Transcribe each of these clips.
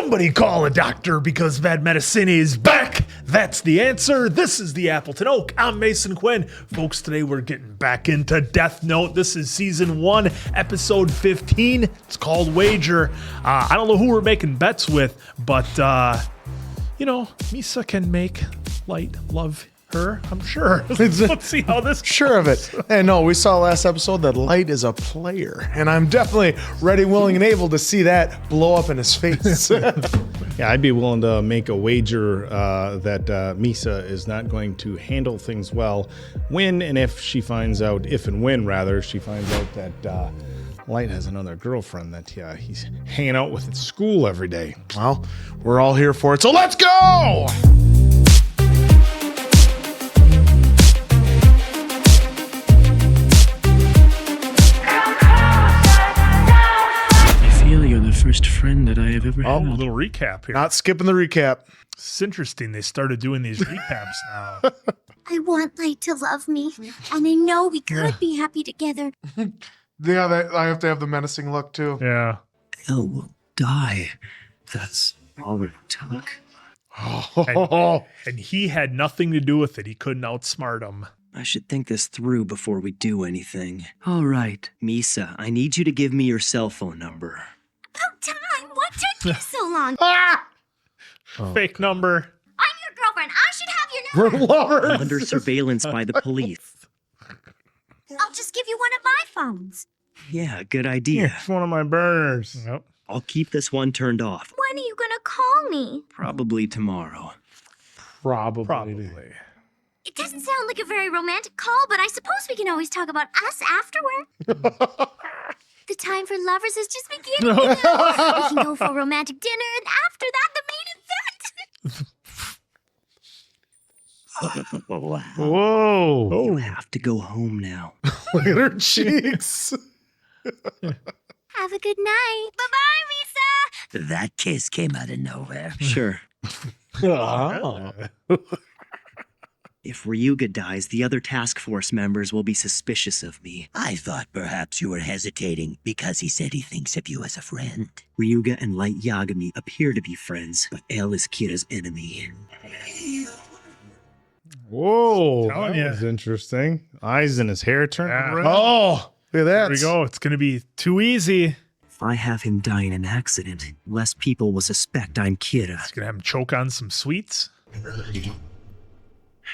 Somebody call a doctor because bad medicine is back. That's the answer. This is the Appleton Oak. I'm Mason Quinn. Folks, today we're getting back into Death Note. This is season 1, episode 15. It's called Wager. I don't know who we're making bets with, but, Misa can make Light love her, I'm sure. Let's see how this goes. Sure of it. And no, we saw last episode that Light is a player, and I'm definitely ready, willing, and able to see that blow up in his face. Yeah, I'd be willing to make a wager that Misa is not going to handle things well when and if she finds out, if and when rather, she finds out that Light has another girlfriend that he's hanging out with at school every day. Well, we're all here for it, so let's go! First friend that I have ever had. Oh, a little recap here. Not skipping the recap. It's interesting. They started doing these recaps now. I want Light to love me, and I know we could be happy together. Yeah, I have to have the menacing look, too. Yeah. Elle will die. That's all it took. And he had nothing to do with it. He couldn't outsmart him. I should think this through before we do anything. All right, Misa, I need you to give me your cell phone number. About time! What took you so long? Fake number. I'm your girlfriend. I should have your number. We're lovers. I'm under surveillance by the police. I'll just give you one of my phones. Yeah, good idea. It's one of my burners. Yep. I'll keep this one turned off. When are you gonna call me? Probably tomorrow. Probably. It doesn't sound like a very romantic call, but I suppose we can always talk about us afterward. The time for lovers is just beginning. We can go for a romantic dinner, and after that, the main event. Wow. Whoa. You have to go home now. Look at her cheeks. Have a good night. Bye-bye, Misa. That kiss came out of nowhere. Sure. If Ryuga dies, the other task force members will be suspicious of me. I thought perhaps you were hesitating because he said he thinks of you as a friend. Ryuga and Light Yagami appear to be friends, but Elle is Kira's enemy. Whoa. Telling That ya. was interesting. Eyes in his hair turned Yeah. red. Oh, look at that. There we go. It's going to be too easy. If I have him die in an accident, less people will suspect I'm Kira. It's going to have him choke on some sweets.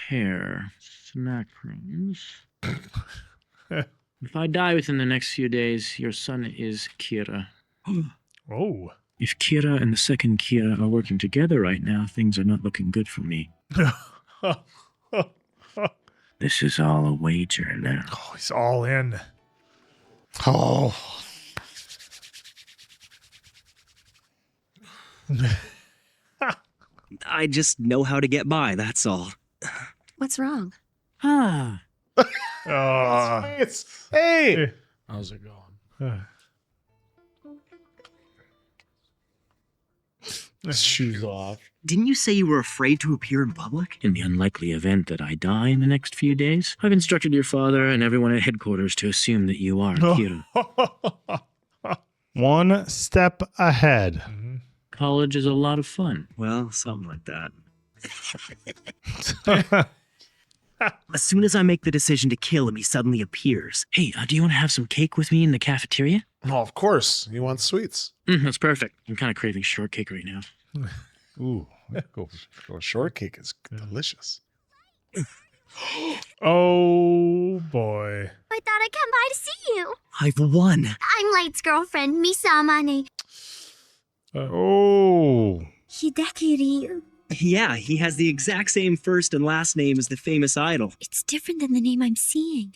Hair, snack crumbs. If I die within the next few days, your son is Kira. Oh. If Kira and the second Kira are working together right now, things are not looking good for me. This is all a wager now. Oh, he's all in. Oh. I just know how to get by, that's all. What's wrong? Ah, Hey. how's it going? Shoes off. Didn't you say you were afraid to appear in public? In the unlikely event that I die in the next few days, I've instructed your father and everyone at headquarters to assume that you are Kira. One step ahead. College is a lot of fun. Well, something like that. As soon as I make the decision to kill him, he suddenly appears. Hey, do you want to have some cake with me in the cafeteria? Oh, of course. He wants sweets. That's perfect. I'm kind of craving shortcake right now. Ooh. Go. Shortcake is delicious. Oh, boy. I thought I'd come by to see you. I've won. I'm Light's girlfriend, Misa Amane. Oh. Hideki Ryu. Yeah, he has the exact same first and last name as the famous idol. It's different than the name I'm seeing.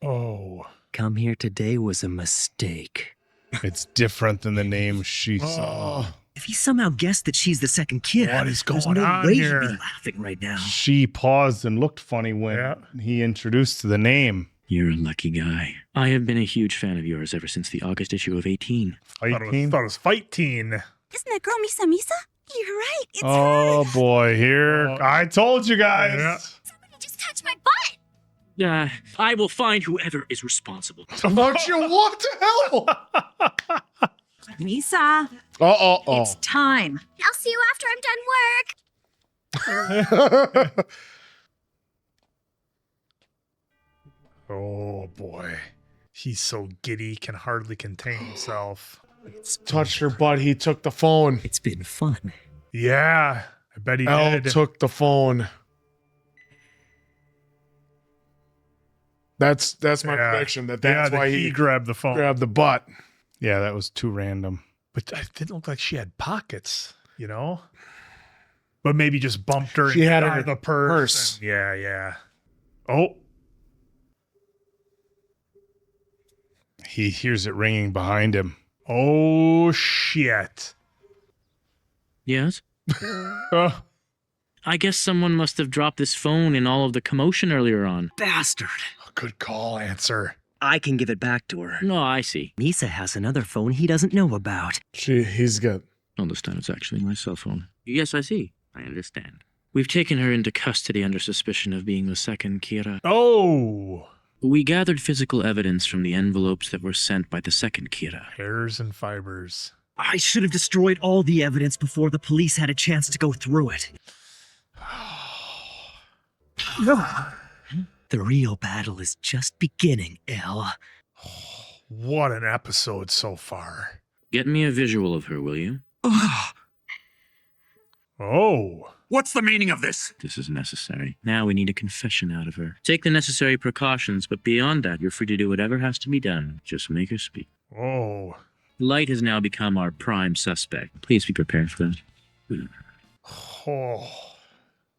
Oh. Come here today was a mistake. It's different than the name she saw. If he somehow guessed that she's the second kid, What is there's going no on way here? he'd be laughing right now. She paused and looked funny when he introduced the name. You're a lucky guy. I have been a huge fan of yours ever since the August issue of 18. Thought it was Fight Teen. Isn't that girl Misa Misa? You're right. It's Oh her. boy, here. I told you guys. Yeah. Somebody just touched my butt. I will find whoever is responsible. Don't you? What the hell? Misa, It's time. I'll see you after I'm done work. Oh boy. He's so giddy, can hardly contain himself. Touched her butt. He took the phone. It's been fun. Yeah, I bet he Elle did. took the phone. That's my prediction. That's why he grabbed the phone. grabbed the butt. Yeah, that was too random. But it didn't look like she had pockets, you know? But maybe just bumped her. She had out her of the purse. purse. Yeah. Oh, He hears it ringing behind him. oh shit. Yes? Oh, I guess someone must have dropped this phone in all of the commotion earlier on. Bastard. good call, Answer. I can give it back to her. No, I see. Misa has another phone he doesn't know about. He's got. Oh, this time it's actually my cell phone. Yes, I see. I understand. We've taken her into custody under suspicion of being the second Kira. Oh, We gathered physical evidence from the envelopes that were sent by the second Kira. hairs and fibers. I should have destroyed all the evidence before the police had a chance to go through it. The real battle is just beginning, Elle. What an episode so far. Get me a visual of her, will you? Oh, What's the meaning of this? This is necessary. Now we need a confession out of her. Take the necessary precautions, but beyond that, you're free to do whatever has to be done. Just make her speak. oh. Light has now become our prime suspect. Please be prepared for that. Oh,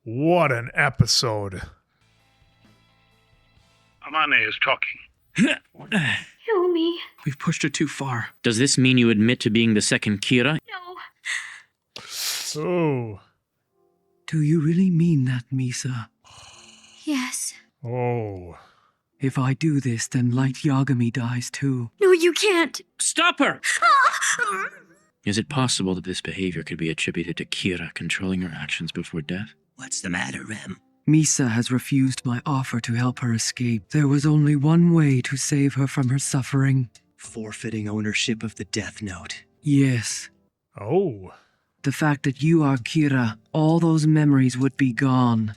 what an episode. Amane is talking. Show me. We've pushed her too far. Does this mean you admit to being the second Kira? No. Oh, Do you really mean that, Misa? Yes. oh. If I do this, then Light Yagami dies too. No, you can't. Stop her! Is it possible that this behavior could be attributed to Kira controlling her actions before death? What's the matter, Rem? Misa has refused my offer to help her escape. There was only one way to save her from her suffering. Forfeiting ownership of the Death Note. Yes. Oh. The fact that you are Kira, all those memories would be gone.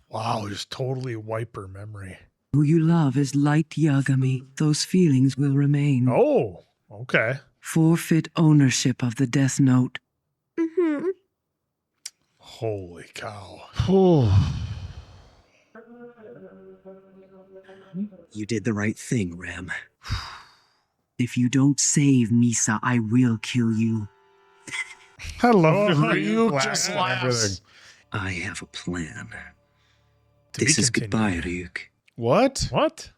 Wow, just totally wipe her memory. Who you love is Light Yagami. Those feelings will remain. Oh, okay. Forfeit ownership of the Death Note. Mm-hmm. Holy cow. You did the right thing, Rem. If you don't save Misa, I will kill you. I love Oh, you. you Just laugh. laughs. I have a plan. To be This is continued. goodbye, Ryuk. What? What?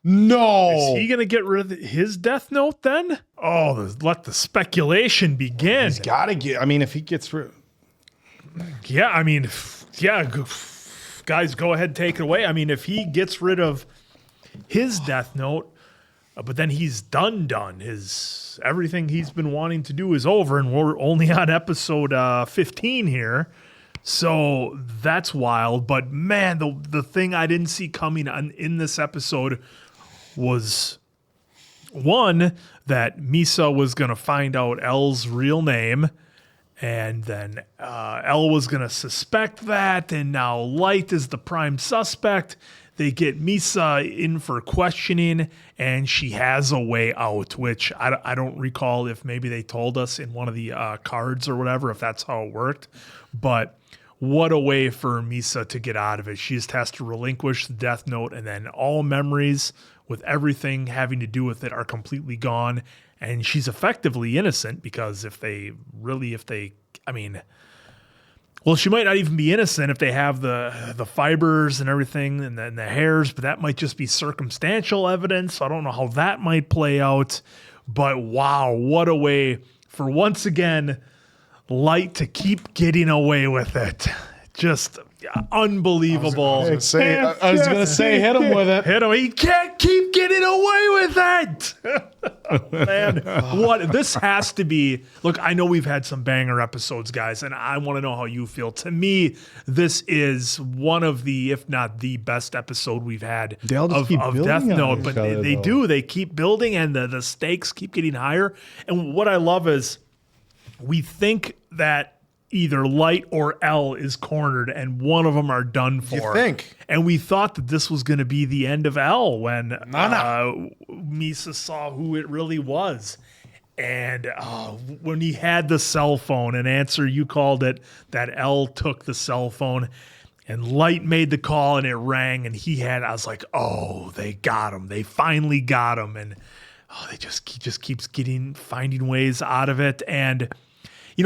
No. Is he going to get rid of his Death Note then? Oh, let the speculation begin. He's got to get. I mean, if he gets rid. Yeah, I mean, yeah, guys, go ahead, take it away. I mean, if he gets rid of his Death Note, but then he's done. His everything he's been wanting to do is over, and we're only on episode 15 here. So that's wild. But man, the thing I didn't see coming in this episode was one, that Misa was going to find out Elle's real name. And then Elle was going to suspect that, and now Light is the prime suspect. They get Misa in for questioning, and she has a way out, which I don't recall if maybe they told us in one of the cards or whatever, if that's how it worked. But what a way for Misa to get out of it. She just has to relinquish the Death Note, and then all memories with everything having to do with it are completely gone. And she's effectively innocent because well, she might not even be innocent if they have the fibers and everything and the hairs, but that might just be circumstantial evidence. So I don't know how that might play out. But wow, what a way for once again Light to keep getting away with it. Just unbelievable. I was gonna say, hit him with it. Hit him. He can't keep getting away with it. Man, what this has to be. Look, I know we've had some banger episodes, guys, and I want to know how you feel. To me, this is one of the, if not the best episode we've had They all just keep of building Death on Note. each But other, they though. do. They keep building, and the stakes keep getting higher. And what I love is we think that either Light or L is cornered, and one of them are done for. You think? And we thought that this was going to be the end of L when Misa saw who it really was. And when he had the cell phone, and Answer, you called it, that L took the cell phone, and Light made the call, and it rang, and I was like, oh, they got him. They finally got him. And he just keeps finding ways out of it. And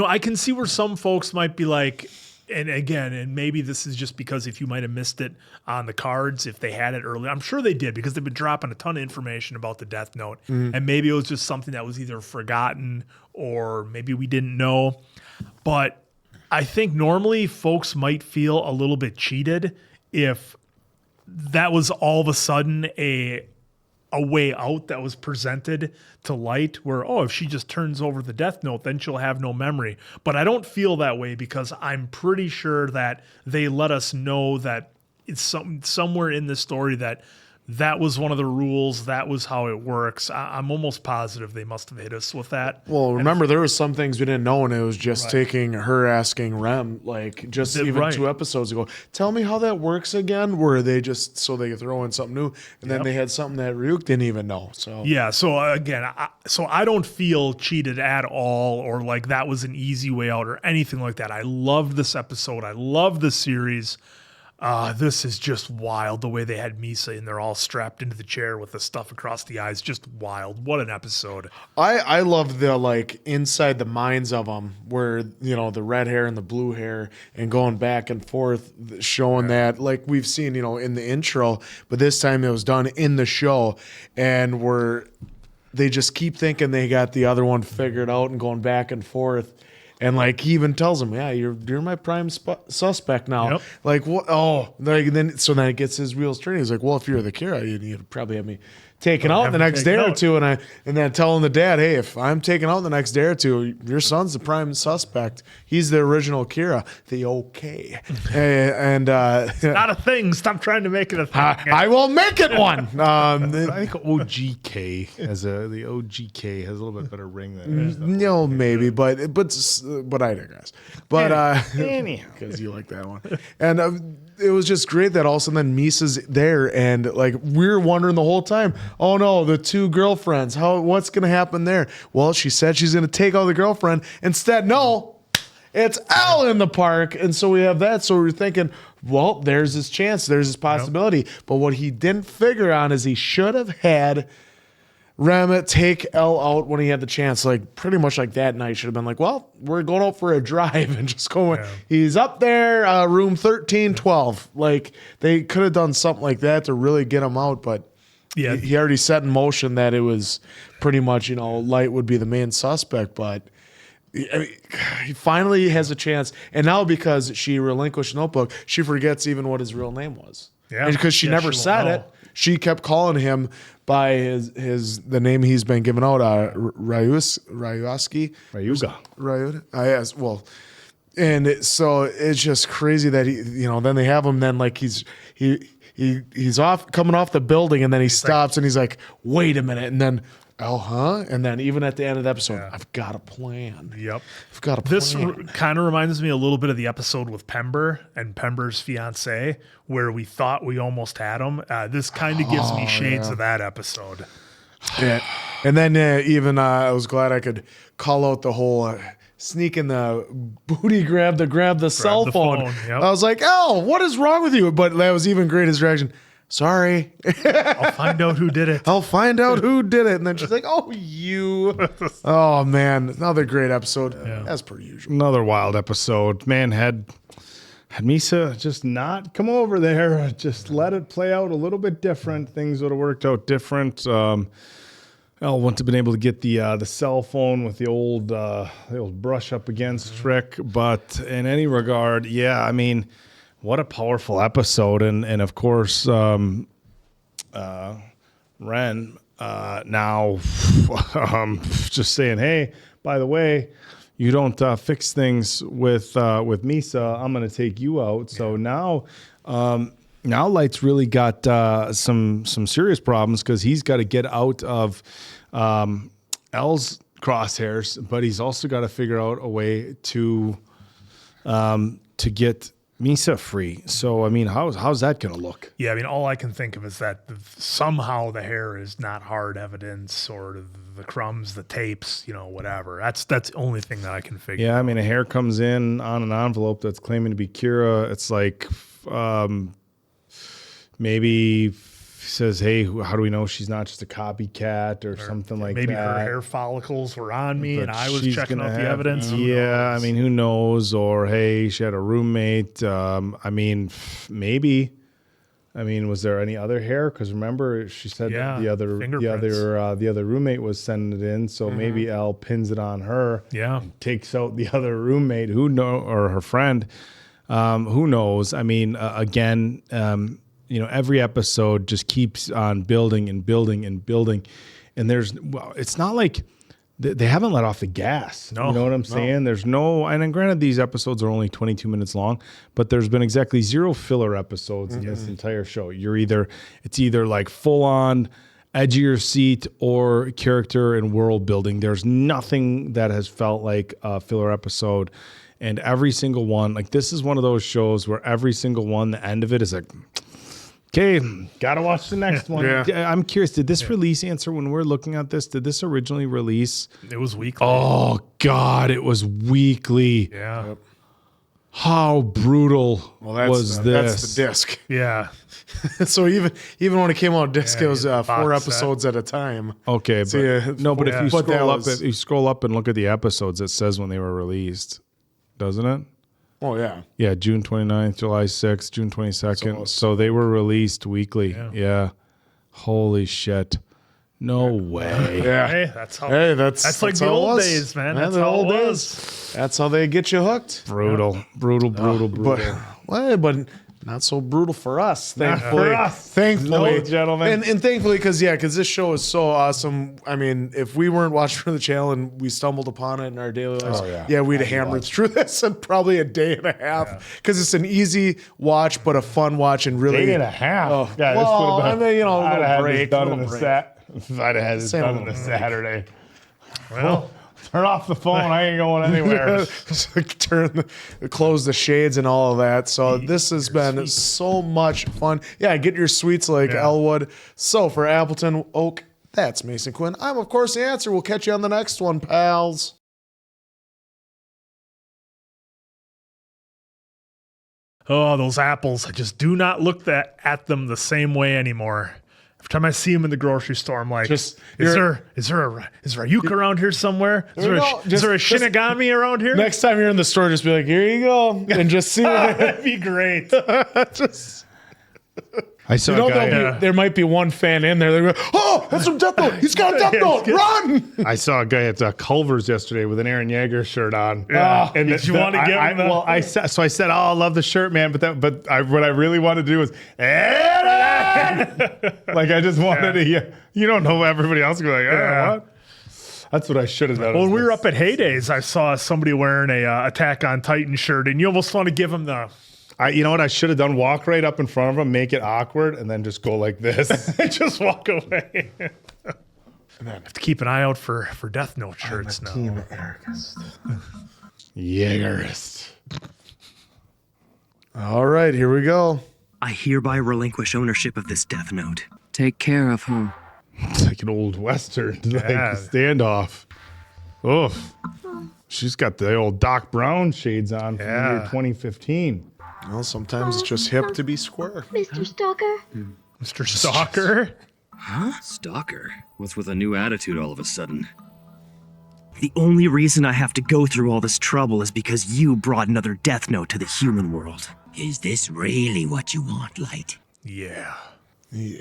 I can see where some folks might be like, and maybe this is just because if you might have missed it on the cards, if they had it earlier, I'm sure they did because they've been dropping a ton of information about the Death Note. And maybe it was just something that was either forgotten or maybe we didn't know. But I think normally folks might feel a little bit cheated if that was all of a sudden a way out that was presented to Light where, if she just turns over the Death Note, then she'll have no memory. But I don't feel that way because I'm pretty sure that they let us know that it's somewhere in the story that was one of the rules. That was how it works. I'm almost positive they must have hit us with that. Well, remember, there was some things we didn't know, and it was just taking her asking Rem, like just even 2 episodes ago, tell me how that works again, where they just, so they could throw in something new, and then they had something that Ryuk didn't even know. So yeah, so again, I don't feel cheated at all or like that was an easy way out or anything like that. I love this episode. I love the series. This is just wild. The way they had Misa and they're all strapped into the chair with the stuff across the eyes. Just wild. What an episode. I love the like inside the minds of them where, the red hair and the blue hair and going back and forth, showing that like we've seen, in the intro, but this time it was done in the show and they just keep thinking they got the other one figured out and going back and forth. And like he even tells him, "Yeah, you're my prime suspect now." Yep. Like what? Oh, like then it gets his wheels turning. He's like, "Well, if you're the Kira, you'd probably have me taken out in the next day or two." And then telling the dad, "Hey, if I'm taken out in the next day or two, your son's the prime suspect. He's the original Kira." And Not a thing. Stop trying to make it a thing. I will make it one. I think OGK the OGK has a little bit better ring than Maybe, but I digress. But anyhow, because you like that one, and it was just great that all of a sudden then Misa's there, and like we're wondering the whole time, oh no, the 2 girlfriends, what's gonna happen there? Well, she said she's gonna take out the girlfriend. Instead, no, it's Al in the park, and so we have that. So we're thinking, well, there's his chance, there's his possibility. Yep. But what he didn't figure on is he should have had Rem take L out when he had the chance. Like pretty much like that night should have been like, well, we're going out for a drive and just going. Yeah. He's up there, room 1312. Like they could have done something like that to really get him out, but he already set in motion that it was pretty much Light would be the main suspect, but. He finally has a chance, and now because she relinquished Notebook, she forgets even what his real name was. Yeah, because she never said it. She kept calling him by the name he's been given out, Ryuga. Yes, well, and so it's just crazy that he, then they have him. Then like he's coming off the building, and then he stops and he's like, "Wait a minute," and then. And then even at the end of the episode, I've got a plan. Yep. I've got a plan. This kind of reminds me a little bit of the episode with Pember and Pember's fiance, where we thought we almost had him. This kind of gives me shades of that episode. Yeah. And then I was glad I could call out the whole sneak in the booty grab the cell phone. Yep. I was like, oh, what is wrong with you? But that was even great, his reaction. Sorry. I'll find out who did it. And then she's like, oh, you. Oh, man. Another great episode. Yeah. As per usual. Another wild episode. Man, had Misa just not come over there, just let it play out a little bit different, things would have worked out different. Elle wouldn't have been able to get the cell phone with the old brush up against trick. But in any regard, what a powerful episode. And of course, Ren, now just saying, hey, by the way, you don't fix things with Misa, I'm going to take you out. So now Light's really got some serious problems because he's got to get out of L's crosshairs, but he's also got to figure out a way to get Misa free. So, I mean, how's that going to look? Yeah, I mean, all I can think of is that somehow the hair is not hard evidence, or the crumbs, the tapes, whatever. That's the only thing that I can figure. Yeah, I mean, a hair comes in on an envelope that's claiming to be Kira. It's like maybe says, hey, how do we know she's not just a copycat or something like maybe that? Maybe her hair follicles were on me and I was checking out the have, evidence. Yeah, I mean, who knows? Or, hey, she had a roommate. I mean, maybe. I mean, was there any other hair? Because remember, she said that the other roommate was sending it in. So maybe Elle pins it on her. Yeah, and takes out the other roommate, or her friend. Who knows? I mean, again, every episode just keeps on building and building and building, and it's not like they haven't let off the gas. No, you know what I'm saying? There's no, and granted, these episodes are only 22 minutes long, but there's been exactly 0 filler episodes in this entire show. It's either like full on edge of your seat or character and world building. There's nothing that has felt like a filler episode. And every single one, like this is one of those shows where every single one, the end of it is like, okay, gotta watch the next one. Yeah. I'm curious, did this release answer when we're looking at this? Did this originally release? It was weekly. Oh God, it was weekly. Yeah. Yep. How brutal was this? That's the disc. Yeah. So even when it came out disc, it was 4 episodes at a time. Okay, but but if you scroll up and look at the episodes, it says when they were released, doesn't it? Oh, yeah. Yeah, June 29th, July 6th, June 22nd. So they were released weekly. Yeah. Holy shit. No way. Yeah. Hey, that's like the how it old was. days, man. Yeah, That's the how old it days. was. That's how they get you hooked. Brutal. But not so brutal for us, thankfully. Thankfully. No, gentlemen. And thankfully, because this show is so awesome. I mean, if we weren't watching for the channel and we stumbled upon it in our daily lives, we'd have hammered through this in probably a day and a half. Because it's an easy watch, but a fun watch, and really. Day and a half. Oh, yeah, well, this would have been, a little break. If I'd have had this done on a Saturday. Well, turn off the phone. I ain't going anywhere. Close the shades and all of that. So this has been so much fun. Yeah, get your sweets like Elwood. So for Appleton Oak, that's Mason Quinn. I'm, of course, the answer. We'll catch you on the next one, pals. oh, those apples. I just do not look at them the same way anymore. Every time I see them in the grocery store, I'm like, is there a Yuka around here somewhere? Is there a Shinigami around here? Next time you're in the store, just be like, here you go. And just see what That'd be great. I saw a guy. There might be one fan in there. They're going, oh, that's from Death Note. He's got a Death Note. Run! I saw a guy at Culver's yesterday with an Aaron Yeager shirt on. Yeah. And did you want to give him that? I said, oh, I love the shirt, man. But what I really wanted to do was, like I just wanted to. You don't know everybody else go like, what? That's what I should have done. Well, when we were up at Heydays, I saw somebody wearing a Attack on Titan shirt, and you almost want to give him the. You know what I should have done? Walk right up in front of him, make it awkward, and then just go like this. Just walk away. And then have to keep an eye out for Death Note shirts now. Team Ericist. Jägerist. All right, here we go. I hereby relinquish ownership of this Death Note. Take care of her. It's like an old Western, like standoff. Oof. She's got the old Doc Brown shades on from the year 2015. Well, sometimes it's just hip to be square. Mr. Stalker? Mr. Stalker? Huh? Stalker? What's with a new attitude all of a sudden? The only reason I have to go through all this trouble is because you brought another Death Note to the human world. Is this really what you want, Light? Yeah. The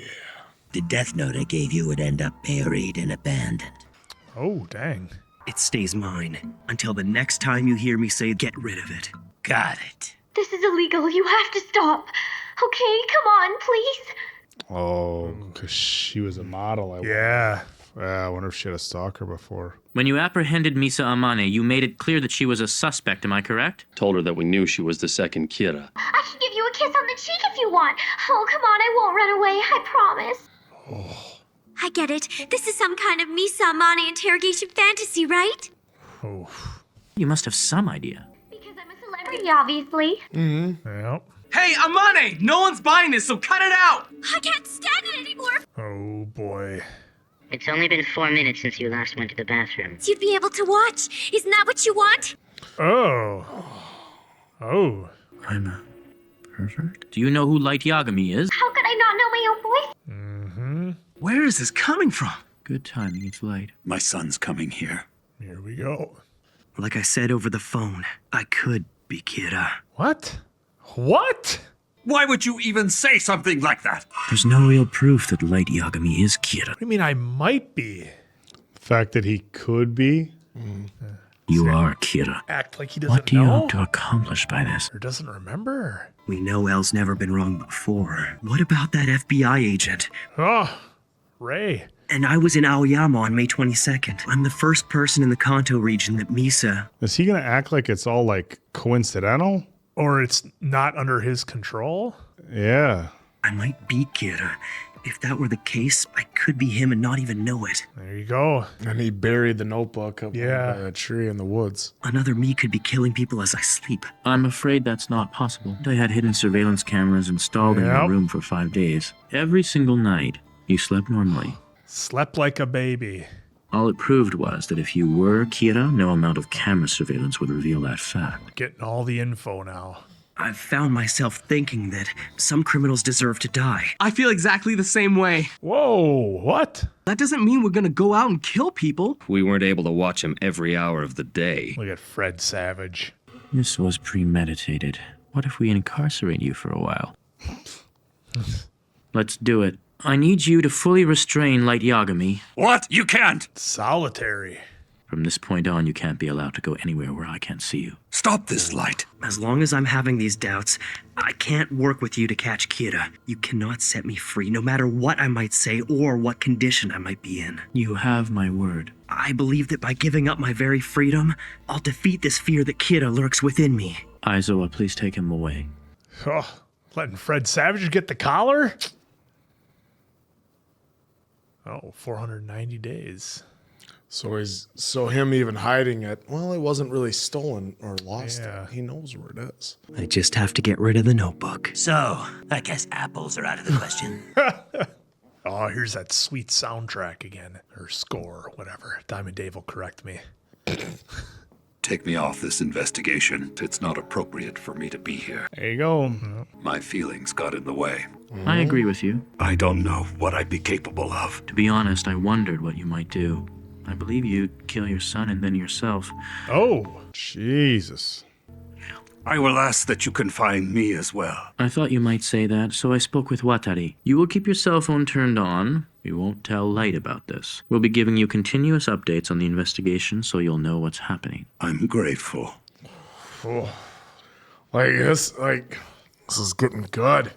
Death Note I gave you would end up buried and abandoned. Oh, dang. It stays mine until the next time you hear me say get rid of it. Got it. This is illegal. You have to stop. Okay, come on, please. Oh, because she was a model. I wonder if she had a stalker before. When you apprehended Misa Amane, you made it clear that she was a suspect, am I correct? Told her that we knew she was the second Kira. I can give you a kiss on the cheek if you want. Oh, come on, I won't run away, I promise. Oh. I get it. This is some kind of Misa Amane interrogation fantasy, right? Oh. You must have some idea. Because I'm a celebrity, obviously. Yep. Hey, Amane! No one's buying this, so cut it out! I can't stand it anymore. Oh boy. It's only been 4 minutes since you last went to the bathroom. You'd be able to watch. Isn't that what you want? Oh. Oh. I'm a pervert? Do you know who Light Yagami is? How could I not know my own voice? Mm-hmm. Where is this coming from? Good timing, it's Light. My son's coming here. Here we go. Like I said over the phone, I could be Kira. What? What? Why would you even say something like that? There's no real proof that Light Yagami is Kira. What do you mean I might be? The fact that he could be? You are Kira. Act like he doesn't know? What do you hope to accomplish by this? Or doesn't remember? We know Elle's never been wrong before. What about that FBI agent? Oh, Ray. And I was in Aoyama on May 22nd. I'm the first person in the Kanto region that Misa... Is he going to act like it's all, like, coincidental? Or it's not under his control? Yeah. I might be Kira. If that were the case, I could be him and not even know it. There you go. And he buried the notebook up by a tree in the woods. Another me could be killing people as I sleep. I'm afraid that's not possible. I had hidden surveillance cameras installed in your room for 5 days. Every single night, you slept normally. Slept like a baby. All it proved was that if you were Kira, no amount of camera surveillance would reveal that fact. Getting all the info now. I've found myself thinking that some criminals deserve to die. I feel exactly the same way. Whoa, what? That doesn't mean we're gonna go out and kill people. We weren't able to watch him every hour of the day. Look at Fred Savage. This was premeditated. What if we incarcerate you for a while? Let's do it. I need you to fully restrain Light Yagami. What? You can't! Solitary. From this point on, you can't be allowed to go anywhere where I can't see you. Stop this, Light. As long as I'm having these doubts, I can't work with you to catch Kira. You cannot set me free, no matter what I might say or what condition I might be in. You have my word. I believe that by giving up my very freedom, I'll defeat this fear that Kira lurks within me. Aizawa, please take him away. Oh, letting Fred Savage get the collar? Oh, 490 days. So him even hiding it, well, it wasn't really stolen or lost. Yeah. He knows where it is. I just have to get rid of the notebook. So, I guess apples are out of the question. Oh, here's that sweet soundtrack again. Or score, whatever. Diamond Dave will correct me. Take me off this investigation. It's not appropriate for me to be here. There you go. My feelings got in the way. I agree with you. I don't know what I'd be capable of. To be honest, I wondered what you might do. I believe you'd kill your son and then yourself. Oh, Jesus. I will ask that you confine me as well. I thought you might say that, so I spoke with Watari. You will keep your cell phone turned on. We won't tell Light about this. We'll be giving you continuous updates on the investigation so you'll know what's happening. I'm grateful. Oh. This is getting good.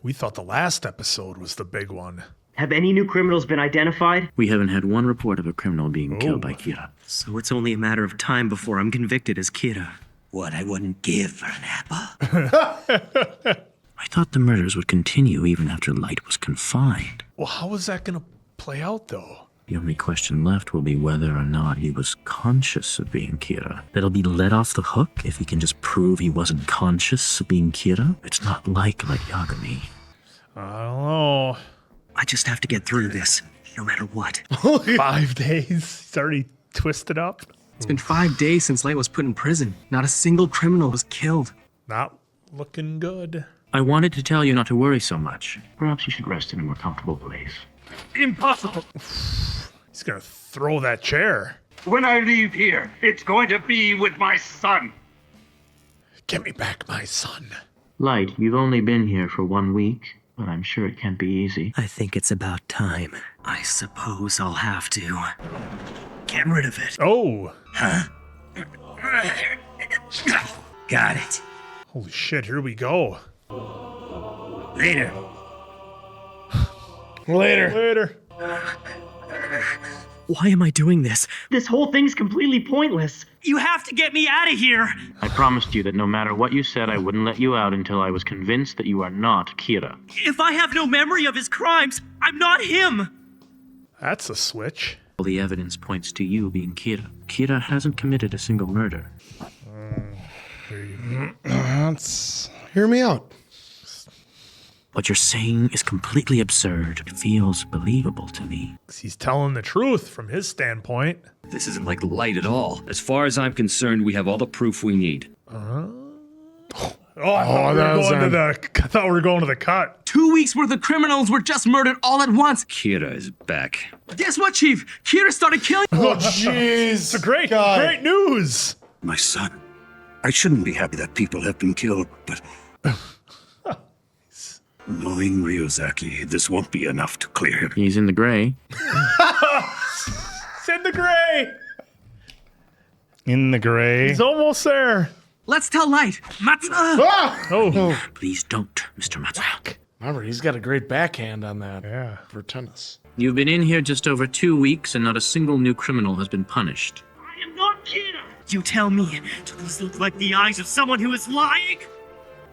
We thought the last episode was the big one. Have any new criminals been identified? We haven't had one report of a criminal being killed by Kira. So it's only a matter of time before I'm convicted as Kira. What I wouldn't give for an apple. I thought the murders would continue even after Light was confined. Well, how is that going to play out, though? The only question left will be whether or not he was conscious of being Kira. That'll be let off the hook if he can just prove he wasn't conscious of being Kira. It's not like Yagami. I don't know. I just have to get through this, no matter what. 5 days? He's already twisted up? It's been 5 days since Light was put in prison. Not a single criminal was killed. Not looking good. I wanted to tell you not to worry so much. Perhaps you should rest in a more comfortable place. Impossible! He's gonna throw that chair. When I leave here, it's going to be with my son. Get me back my son. Light, you've only been here for 1 week, but I'm sure it can't be easy. I think it's about time. I suppose I'll have to get rid of it. Oh. Huh? Got it. Holy shit, here we go. Later. Later. Why am I doing this? This whole thing's completely pointless. You have to get me out of here! I promised you that no matter what you said, I wouldn't let you out until I was convinced that you are not Kira. If I have no memory of his crimes, I'm not him! That's a switch. All the evidence points to you being Kira. Kira hasn't committed a single murder. Hear me out. What you're saying is completely absurd. It feels believable to me. He's telling the truth from his standpoint. This isn't like Light at all. As far as I'm concerned, we have all the proof we need. I thought we were going to the cut. 2 weeks worth of criminals were just murdered all at once. Kira is back. Guess what, Chief? Kira started killing. Oh, jeez. It's great news. My son. I shouldn't be happy that people have been killed, but... Knowing Ryuzaki, this won't be enough to clear him. He's in the gray. It's in the gray. In the gray. He's almost there. Let's tell Light. Please don't, Mr. Matsuda. Remember, he's got a great backhand on that. Yeah. For tennis. You've been in here just over 2 weeks and not a single new criminal has been punished. I am not Kira! You tell me, do these look like the eyes of someone who is lying?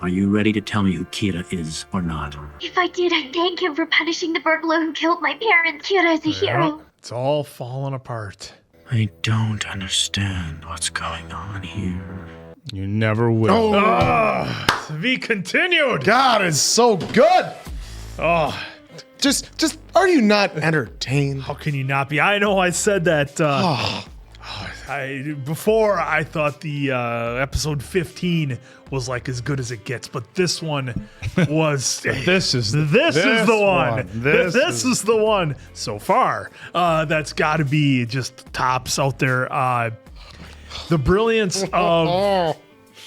Are you ready to tell me who Kira is or not? If I did, I'd thank him for punishing the burglar who killed my parents. Kira is a hero. It's all falling apart. I don't understand what's going on here. You never will. To be continued. God, it's so good. Oh, just are you not entertained? how can you not be? I know I said that before. I thought the episode 15 was like as good as it gets, but this one was. This is the one. This is the one so far. That's got to be just tops out there. The brilliance of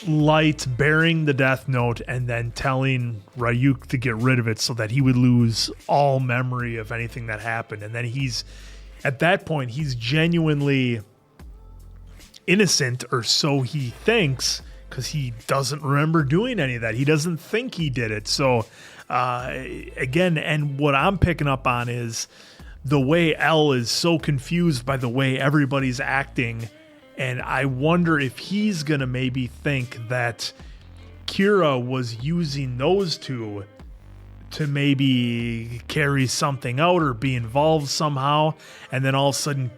Light bearing the Death Note and then telling Ryuk to get rid of it so that he would lose all memory of anything that happened. And then at that point, he's genuinely innocent, or so he thinks, because he doesn't remember doing any of that. He doesn't think he did it. So, again, and what I'm picking up on is the way L is so confused by the way everybody's acting. And I wonder if he's going to maybe think that Kira was using those two to maybe carry something out or be involved somehow. And then all of a sudden,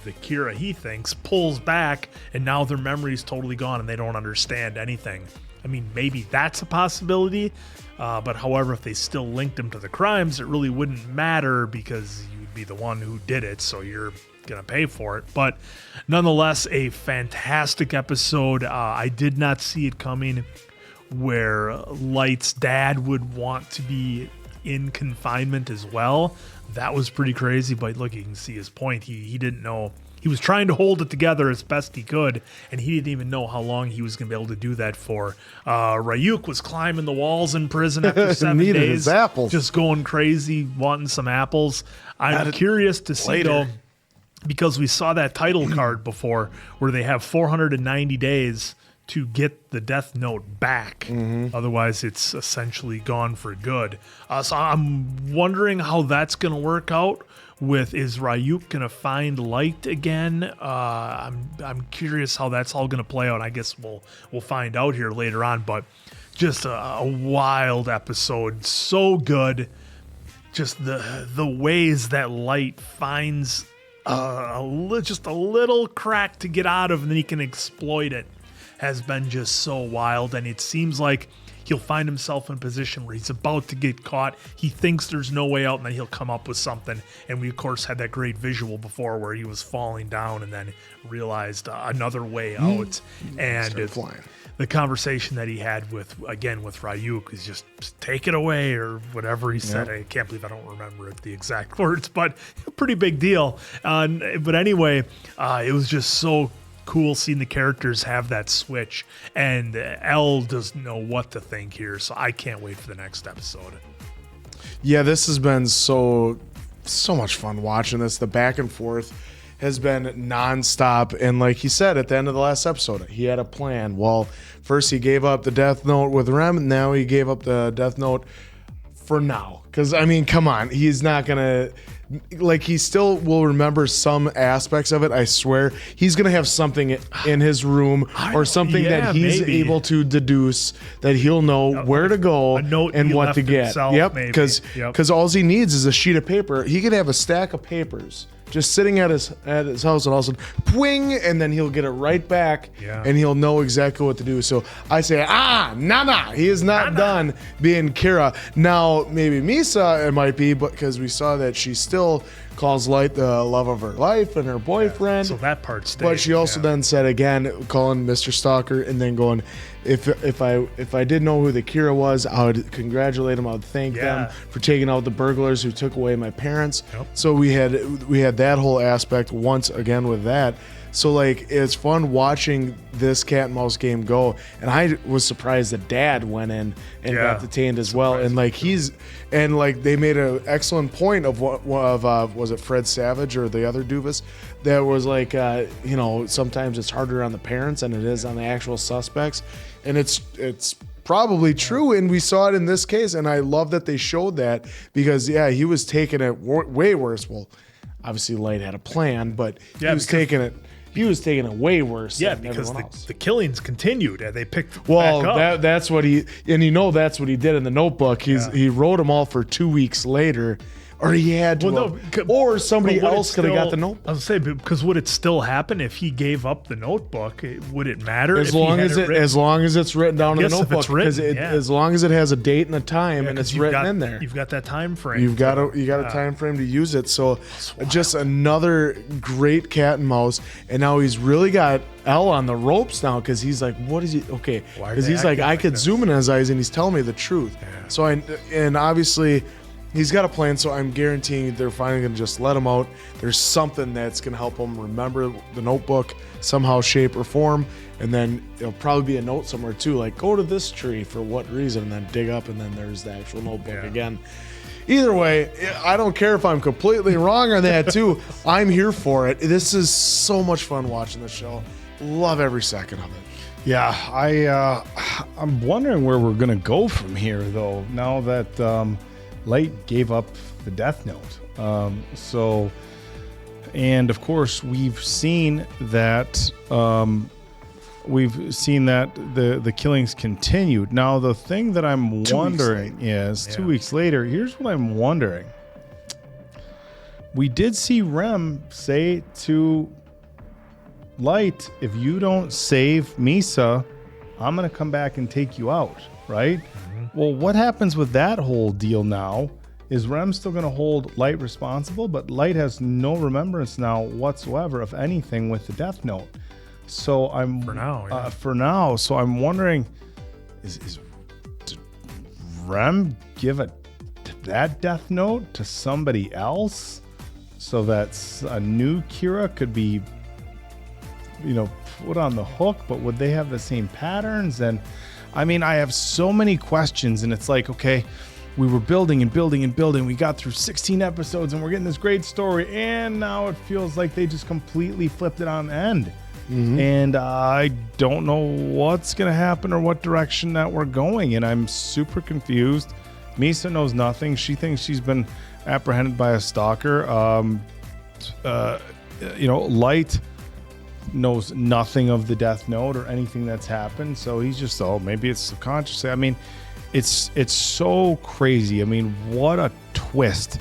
the Kira he thinks pulls back, and now their memory's totally gone and they don't understand anything. I mean, maybe that's a possibility. But however, if they still linked him to the crimes, it really wouldn't matter because you'd be the one who did it. So you're gonna pay for it. But nonetheless, a fantastic episode. I did not see it coming where Light's dad would want to be in confinement as well. That was pretty crazy, but look, you can see his point. He didn't know. He was trying to hold it together as best he could, and he didn't even know how long he was going to be able to do that for. Ryuk was climbing the walls in prison after 7 Needed days. his apples. Just going crazy, wanting some apples. I'm curious to see, though, because we saw that title card before where they have 490 days to get the Death Note back. Otherwise, it's essentially gone for good. So I'm wondering how that's going to work out. Is Ryuk going to find Light again? I'm curious how that's all going to play out. I guess we'll find out here later on. But just a wild episode, so good. Just the ways that Light finds just a little crack to get out of, and then he can exploit it, has been just so wild. And it seems like he'll find himself in a position where he's about to get caught. He thinks there's no way out, and then he'll come up with something. And we, of course, had that great visual before where he was falling down and then realized another way out. And the conversation that he had with Ryuk is just take it away or whatever he said. I can't believe I don't remember the exact words, but a pretty big deal. But anyway, it was just so cool seeing the characters have that switch, and L doesn't know what to think here, so I can't wait for the next episode. Yeah, this has been so much fun watching this. The back and forth has been nonstop. And like he said at the end of the last episode, he had a plan. Well, first he gave up the Death Note with Rem, and now he gave up the Death Note for now. Because, I mean, come on. He's not going to... Like, he still will remember some aspects of it, I swear. He's going to have something in his room or something that he's able to deduce that he'll know where to go and what to get. Yep, because all he needs is a sheet of paper. He could have a stack of papers just sitting at his house, and all of a sudden, pwing, and then he'll get it right back, and he'll know exactly what to do. So I say, he is not done being Kira. Now, maybe Misa, it might be, but because we saw that she still calls Light the love of her life and her boyfriend. So that part stays. But she also then said again, calling Mr. Stalker, and then going, if I did know who the Kira was, I would congratulate him. I would thank them for taking out the burglars who took away my parents. So we had that whole aspect once again with that. So like it's fun watching this cat and mouse game go, and I was surprised that Dad went in and got detained as well. And like they made an excellent point of was it Fred Savage or the other Dubas that was like sometimes it's harder on the parents than it is on the actual suspects, and it's probably true, and we saw it in this case, and I love that they showed that because he was taking it way worse. Well, obviously Light had a plan, but he was taking it way worse. Yeah, than because everyone else. the killings continued and they picked Well, back up. that's what that's what he did in the notebook. He wrote them all for 2 weeks later, or he had to, or somebody else could have got the notebook. I was gonna say, because would it still happen if he gave up the notebook? Would it matter? As long as it's written down in the notebook, because as long as it has a date and a time and it's written in there, you've got that time frame. You've got a time frame to use it. So just another great cat and mouse, and now he's really got L on the ropes now because he's like, what is he? Okay, because he's like, I could zoom in his eyes and he's telling me the truth. So and obviously. He's got a plan, so I'm guaranteeing they're finally going to just let him out. There's something that's going to help him remember the notebook somehow, shape, or form, and then it'll probably be a note somewhere too, like go to this tree for what reason, and then dig up, and then there's the actual notebook again. Either way, I don't care if I'm completely wrong on that too. I'm here for it. This is so much fun watching the show. Love every second of it. Yeah, I'm wondering where we're going to go from here, though, now that... Light gave up the Death Note. And of course, we've seen that the killings continued. Now, the thing that I'm wondering is 2 weeks later, here's what I'm wondering. We did see Rem say to Light, if you don't save Misa, I'm going to come back and take you out, right? Well, what happens with that whole deal now? Is Rem still going to hold Light responsible? But Light has no remembrance now whatsoever of anything with the Death Note. So I'm for now. So I'm wondering, did Rem give that Death Note to somebody else so that a new Kira could be, put on the hook? But would they have the same patterns? And I mean, I have so many questions, and it's like, okay, we were building and building and building. We got through 16 episodes, and we're getting this great story, and now it feels like they just completely flipped it on the end. And I don't know what's going to happen or what direction that we're going, and I'm super confused. Misa knows nothing. She thinks she's been apprehended by a stalker. Light knows nothing of the Death Note or anything that's happened, so he's just maybe it's subconscious. I mean, it's so crazy. I mean, what a twist.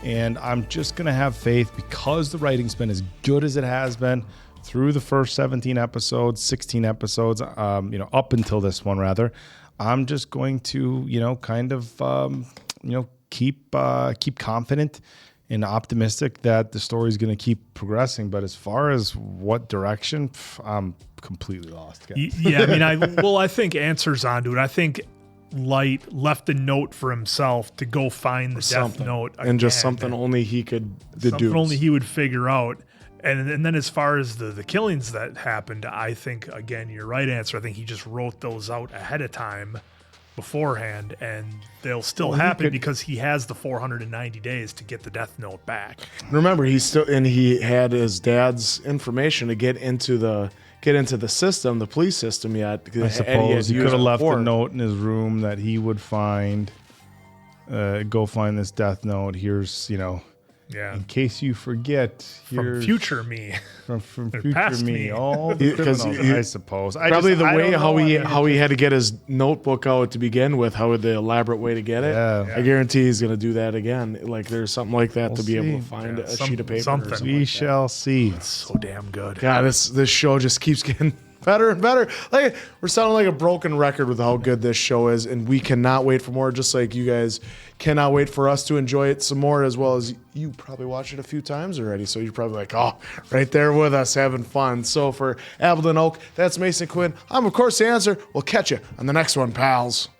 And I'm just gonna have faith because the writing's been as good as it has been through the first 17 episodes, 16 episodes, up until this one rather. I'm just going to keep confident and optimistic that the story is going to keep progressing. But as far as what direction, I'm completely lost. Yeah, I mean, I think answers onto it. I think Light left a note for himself to go find the Death Note again, and just something only he could deduce. Something only he would figure out. And then as far as the killings that happened, I think, again, your right answer, I think he just wrote those out ahead of time beforehand, and they'll still happen because he has the 490 days to get the death note back. Remember, he had his dad's information to get into the system, the police system yet. I suppose he could have left a note in his room that he would find. Go find this death note. Here's, in case you forget, from future me, from future me, all the criminals, I suppose. Probably the way how he had to get his notebook out to begin with, how the elaborate way to get it. Yeah. I guarantee he's going to do that again. Like there's something like that to be able to find a sheet of paper. Something. We shall see. It's so damn good. God, this show just keeps getting better and better. Like we're sounding like a broken record with how good this show is, and we cannot wait for more. Just like you guys cannot wait for us to enjoy it some more, as well as you probably watched it a few times already. So you're probably like, oh, right there with us having fun. So for Appleton Oak, that's Mason Quinn. I'm of course the answer. We'll catch you on the next one, pals.